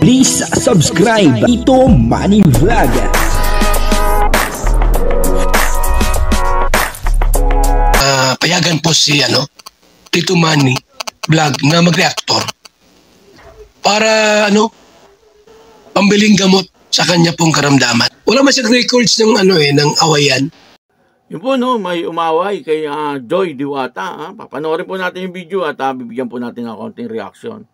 Please subscribe Tito Manny Vlog. Payagan po si Tito Manny Vlog na mag-reactor para pambiling gamot sa kanya pong karamdaman. Wala man siyang records ng ng awayan. Yun po may umaway kay Joy Diwata. Papanoorin po natin yung video at bibigyan po natin ng konting reaction.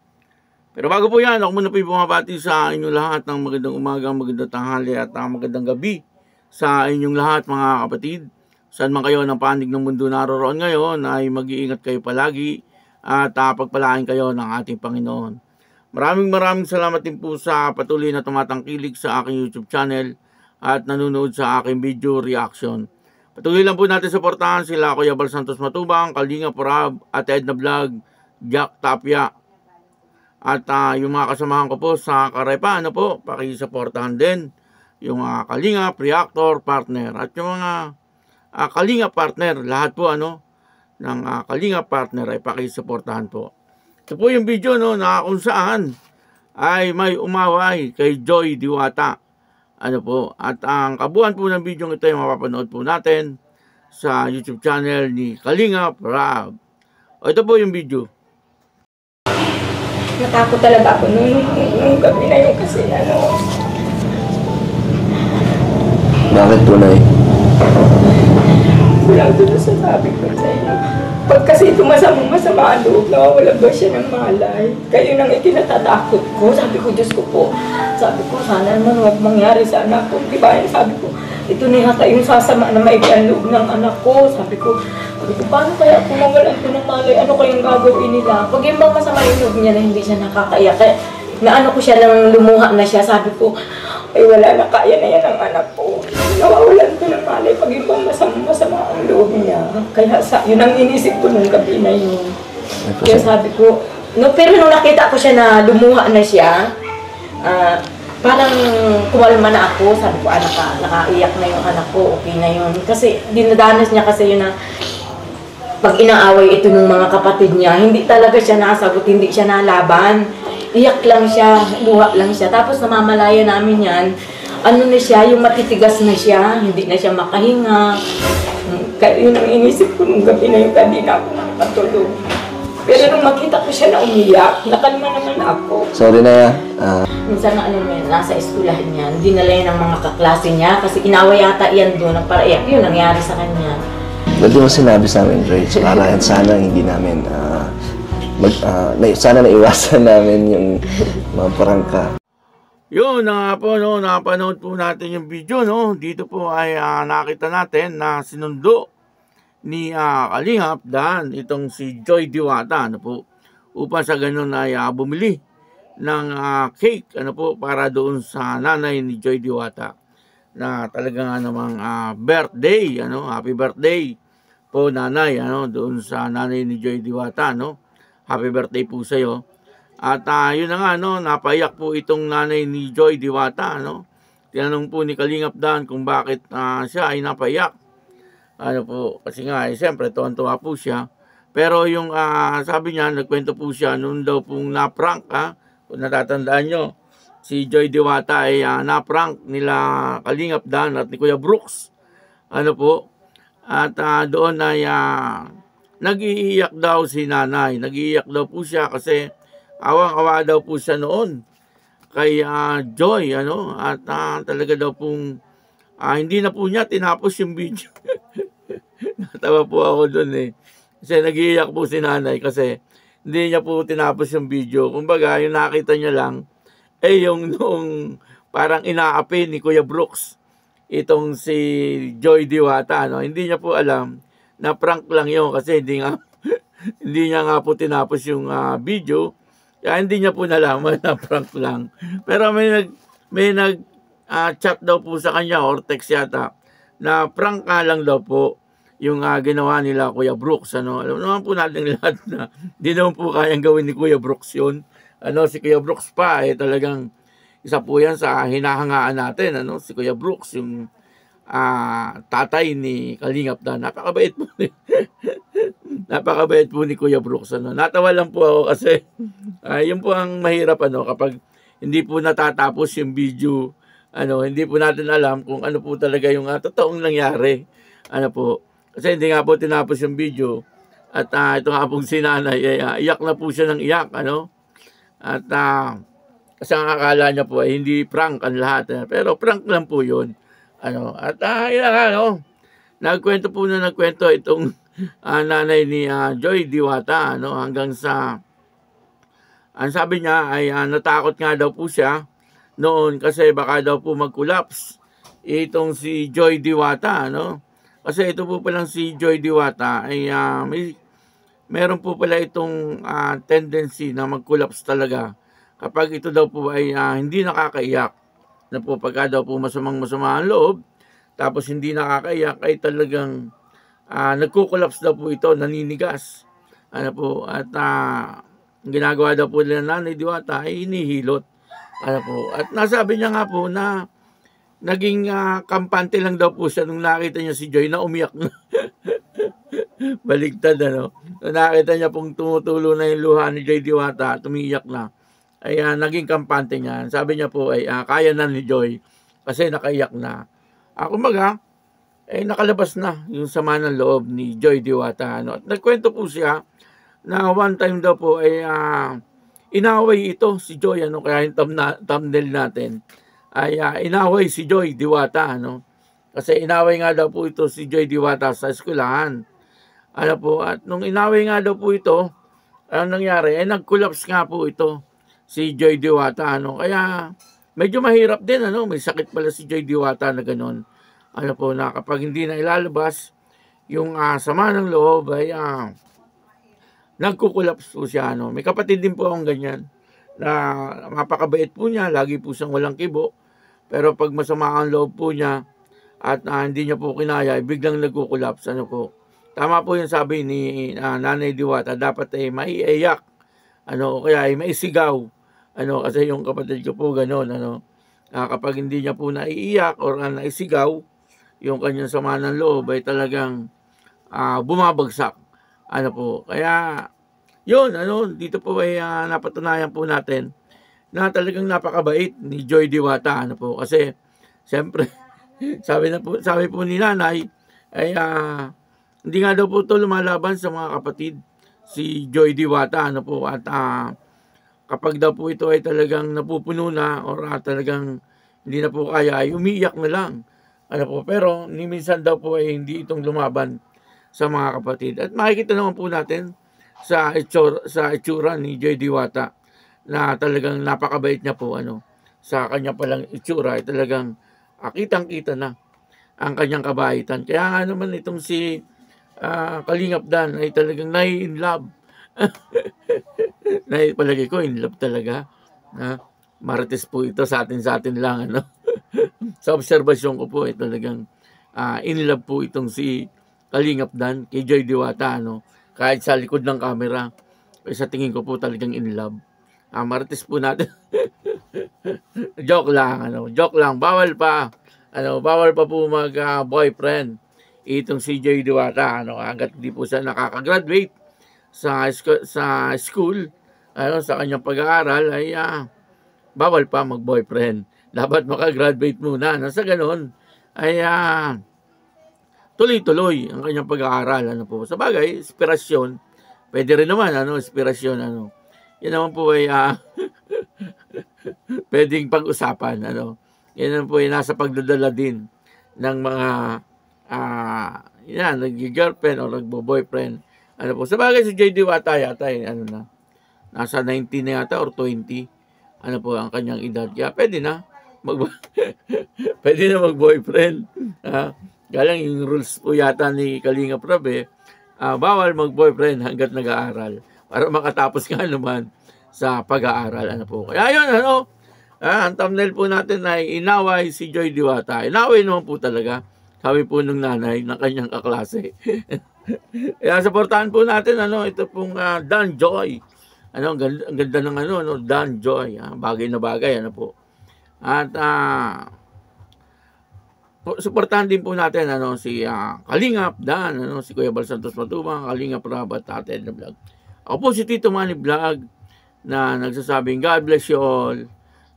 Pero bago po yan, ako muna po bumabati sa inyong lahat ng magandang umaga, magandang tanghali at magandang gabi sa inyong lahat mga kapatid. Saan man kayo ng panig ng mundo naroroon ngayon ay mag-iingat kayo palagi at pagpalain kayo ng ating Panginoon. Maraming salamat din po sa patuloy na tumatangkilik sa aking YouTube channel at nanonood sa aking video reaction. Patuloy lang po natin suportahan sila Kuya Bal Santos Matubang, Kalinga Porab, at Edna Vlog, Jack Tapia. At yung mga kasamahan ko po sa Karepa, pakisuportahan din yung Kalinga, Reactor, Partner. At yung mga Kalinga Partner, lahat po ng Kalinga Partner ay pakisuportahan po. Ito po yung video na kung saan ay may umaway kay Joy Diwata. At ang kabuuan po ng video ito ay mapapanood po natin sa YouTube channel ni Kalinga Porab. Ito po yung video. Natakot talaga ako nung gabi na yun kasi Bakit po, Nay? Kulang doon sa sabi ko sa inyo. Pag kasi masama ang loob, nawawalan ba siya ng malay? Kayo nang itinatatakot ko. Sabi ko, Diyos ko po. Sabi ko, sana naman huwag mangyari sa anak ko. Diba? Sabi ko, ito na yata yung sasama na maibigan loob ng anak ko. Sabi ko, paano kaya kung mawalan ko ng malay? Ano kayang gagawin nila? Pag yung bang masama yung loob niya na hindi siya nakakaiyak, na ko siya lang lumuha na siya. Sabi ko, ay wala na, kaya na yan ang anak ko. Nawawalan ko ng malay pag yung bang masama ang loob niya. Kaya yun ang inisip ko nung gabi na yun. Kaya sabi ko, pero nung nakita ko siya na lumuha na siya, parang kumalma na ako. Sabi ko, nakaiyak na yung anak ko, okay na yun. Kasi dinadanas niya kasi yun na pag inaaway ito ng mga kapatid niya, hindi talaga siya nasagot, hindi siya nalaban. Iyak lang siya, luha lang siya. Tapos namamalaya namin yan, na siya, yung matitigas na siya, hindi na siya makahinga. Kaya yun ang inisip ko nung gabi na yung hindi na ako nakatulog. Pero nung makita ko siya na umiyak, nakalma naman ako. Sorry na Minsan nasa eskulahan niya, dinala yan ng mga kaklase niya kasi inaway yata yan doon, para iyak yun nangyari sa kanya. Ba't mo sinabi sa amin, Dre? Sana hindi namin, sana naiwasan namin yung mga prangka. Yun napanood po natin yung video, Dito po ay nakita natin na sinundo ni Kalinga Dan itong si Joy Diwata, upang sa ganun ay bumili ng cake, para doon sa nanay ni Joy Diwata na talagang namang birthday, happy birthday po nanay, doon sa nanay ni Joy Diwata, happy birthday po sa iyo. At yun na nga, napaiyak po itong nanay ni Joy Diwata, Tinanong po ni Kalingap Dan kung bakit siya ay napaiyak. Kasi nga, siyempre, tuwan-tuwa po siya. Pero yung sabi niya, nagkwento po siya, noon daw pong na-prank, kung natatandaan nyo, si Joy Diwata ay na-prank nila Kalingap Dan at ni Kuya Brooks. At doon ay nag-iiyak daw si nanay. Nag-iiyak daw po siya kasi awang-awa daw po siya noon kay Joy, at talaga daw pong hindi na po niya tinapos yung video. Natawa po ako doon kasi nag-iiyak po si nanay kasi hindi niya po tinapos yung video. Kumbaga, yung nakita niya lang yung noong parang inaapi ni Kuya Brooks itong si Joy Diwata, Hindi niya po alam na prank lang yun kasi hindi niya nga po tinapos yung video. Kaya hindi niya po nalaman na prank lang. Pero may nag chat daw po sa kanya or text yata na prank lang daw po yung ginawa nila Kuya Brooks. Alam naman po natin lahat na di naman po kayang gawin ni Kuya Brooks yun. Si Kuya Brooks pa talagang isa po yan sa hinahangaan natin. Si Kuya Brooks, yung tatay ni Kalingap Dan. Napakabait po napakabait po ni Kuya Brooks. Natawa lang po ako kasi yun po ang mahirap kapag hindi po natatapos yung video. Hindi po natin alam kung ano po talaga yung totoong nangyari. Kasi hindi nga po tinapos yung video. At ito nga pong si nanay, iyak na po siya ng iyak. At kasi ang akala niya po ay hindi prank ang lahat. Pero prank lang po yun. Nagkwento itong nanay ni Joy Diwata. Hanggang sa, ang sabi niya ay natakot nga daw po siya noon kasi baka daw po mag-collapse itong si Joy Diwata. Kasi ito po palang si Joy Diwata ay meron po pala itong tendency na mag-collapse talaga kapag ito daw po ay hindi nakakaiyak. Pagka daw po masama ang loob, tapos hindi nakakaiyak, ay talagang nagko-collapse daw po ito, naninigas. At ginagawa daw po nila Nanay Diwata ay hinihilot. At nasabi niya nga po na naging kampante lang daw po siya nung nakita niya si Joy na umiyak na. Baligtad, Nung nakita niya pong tumutulo na yung luha ni Joy Diwata, tumiyak na. Ay naging kampante niya. Sabi niya po ay kaya na ni Joy kasi nakaiyak na. Kumbaga, nakalabas na yung sama ng loob ni Joy Diwata. At nagkwento po siya na one time daw po ay inaway ito si Joy. Kaya yung thumbnail natin ay inaway si Joy Diwata. Kasi inaway nga daw po ito si Joy Diwata sa eskwelahan. At nung inaway nga daw po ito, anong nangyari? Nag-collapse nga po ito si Joy Diwata. Kaya medyo mahirap din. May sakit pala si Joy Diwata na gano'n. Na kapag hindi na ilalabas yung sama ng loob ay nagkukulaps po siya. May kapatid din po akong ganyan na mapakabait po niya, lagi po siyang walang kibo. Pero pag masama ang loob po niya at hindi niya po kinaya, biglang nagkukulaps. Tama po yung sabi ni Nanay Diwata, dapat ay maiiyak. Kaya ay maisigaw. Kasi yung kapatid ko po gano'n. Kapag hindi niya po naiiyak or naisigaw, yung kanyang sama ng loob ay talagang bumabagsak. Kaya yun, dito po ay napatunayan po natin na talagang napakabait ni Joy Diwata. Kasi siyempre sabi po ni nanay ay hindi nga daw po ito lumalaban sa mga kapatid si Joy Diwata. At kapag daw po ito ay talagang napupuno na or talagang hindi na po kaya ay umiiyak na lang. Pero minsan daw po ay hindi itong lumaban sa mga kapatid. At makikita naman po natin sa itsura ni Joy Diwata na talagang napakabait niya po. Sa kanya palang itsura ay talagang kitang-kita na ang kanyang kabaitan. Kaya nga naman itong si Kalingap Dan ay talagang in love. Palagi ko in love talaga. Marites po ito sa atin lang. Sa obserbasyon ko po ay talagang in love po itong si Kalingap Dan kay Joy Diwata. Kahit sa likod ng camera, sa tingin ko po talagang in love. Marites po natin. Joke lang, bawal pa po mag-boyfriend itong si Joy Diwata. Hanggat hindi po siya nakakagraduate sa school, sa kanyang pag-aaral ay bawal pa mag-boyfriend. Dapat makagraduate muna. Sa ganon ay tuloy-tuloy ang kanyang pag-aaral. Sa bagay, inspirasyon. Pwede rin naman, inspirasyon. Yan naman po ay pwedeng pag-usapan. Yan naman po ay nasa pagdadala din ng mga nag-girlfriend o nagbo-boyfriend. Sa bagay si Joy Diwata yata nasa 19 na yata or 20. Ang kanyang edad. Kaya pwede na mag-boyfriend. Galang yung rules po yata ni Kalingap Rab bawal mag-boyfriend hanggat nag-aaral para makatapos nga naman sa pag-aaral. Kaya yun, ang thumbnail po natin ay inaway si Joy Diwata. Inaway naman po talaga. Sabi po ng nanay ng kanyang kaklase. Kaya supportahan po natin ito pong Dan Joy. Ang ganda ng Dan Joy. Bagay na bagay po. At supportahan din po natin si Kalingap Dan, si Kuya Bal Santos Matubang, Kalingap Rab at Ate Edna Vlog. Ako po si Tito Manny Vlog na nagsasabing God bless you all.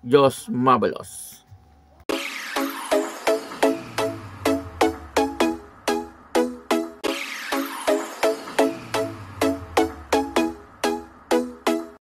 Diyos mabalos.